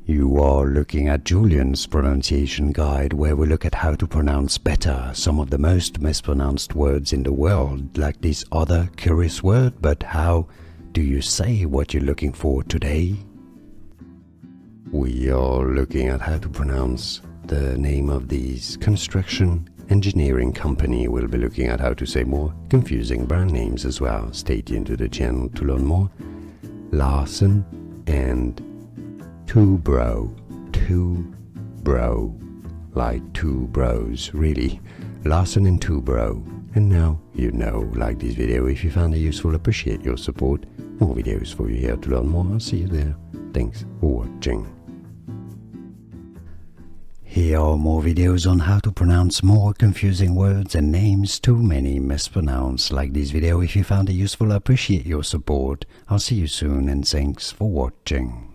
You are looking at Julian's pronunciation guide, where we look at how to pronounce better some of the most mispronounced words in the world, like this other curious word. But how do you say what you're looking for today? We are looking at how to pronounce the name of this construction engineering company. We'll be looking at how to say more confusing brand names as well. Stay tuned to the channel to learn more. Larsen and Toubro. Toubro. Like two bros, really. Larsen and Toubro. And now you know. Like this video if you found it useful. Appreciate your support. More videos for you here to learn more. I'll see you there. Thanks for watching. Here are more videos on how to pronounce more confusing words and names too many mispronounced. Like this video if you found it useful. I appreciate your support. I'll see you soon and thanks for watching.